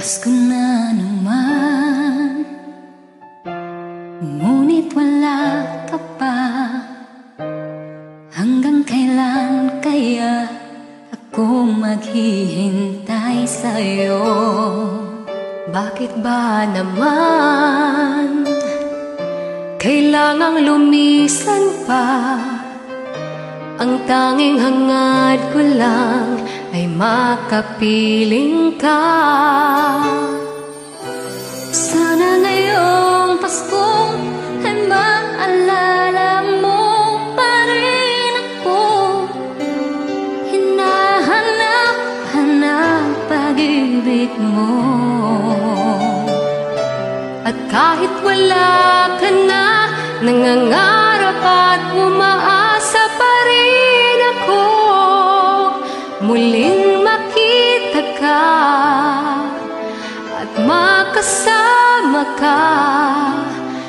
Pasko na naman, ngunit wala ka pa. Hanggang kailan kaya ako maghihintay sa'yo? Bakit ba naman kailangang lumisan pa? Ang tanging hangad ko lang ay makapiling ka. Sana ngayong Pasko ay maalala mo pa rin ako. Hinahanap-hanap pag-ibig mo. At kahit wala ka na, nangangarap at umaasa pa rin ako muling makita ka at makasama ka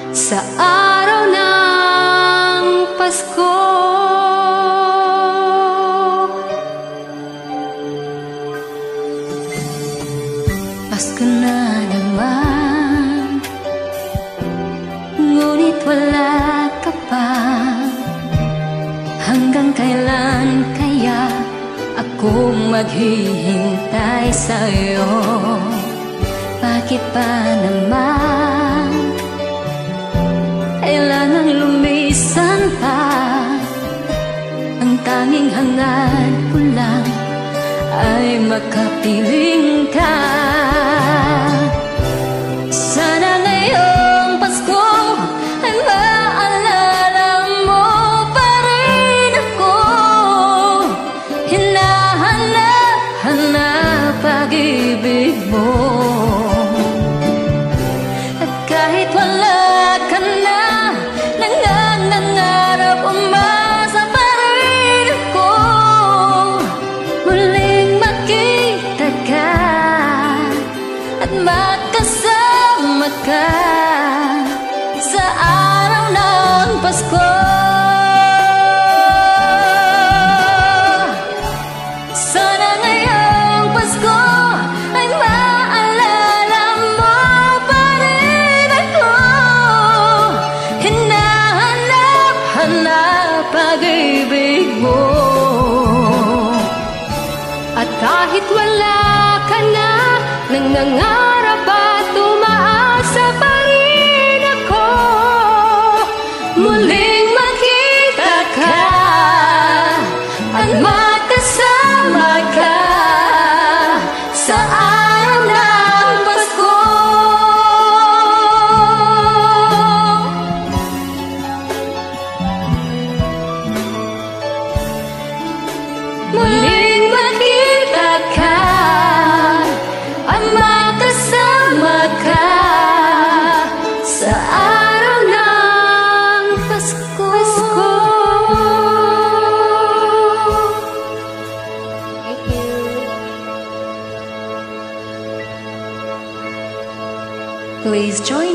sa araw ng Pasko. Pasko na naman, ngunit wala ka pa. Hanggang kailan kaya ako maghihintay sa'yo? Bakit pa naman kailangang lumisan pa? Ang tanging hangad ko lang ay makapiling ka. Sana ngayong Pasko ay maalala mo pa rin ako. Hinahanap pag-ibig mo. At kahit wala ka na, nangangarap umasa pa rin ako muling makita ka at makasama ka sa araw ng Pasko. Sana ngayong Pasko ay maalala mo pa rin ako. Hinahanap-hanap pag-ibig mo. At kahit wala ka na, nangangarap at umaasa pa rin ako muling makita ka at makasama ka sa araw ng Pasko. Muling makita ka at makasama ka sa araw ng Pasko. Thank you. Please join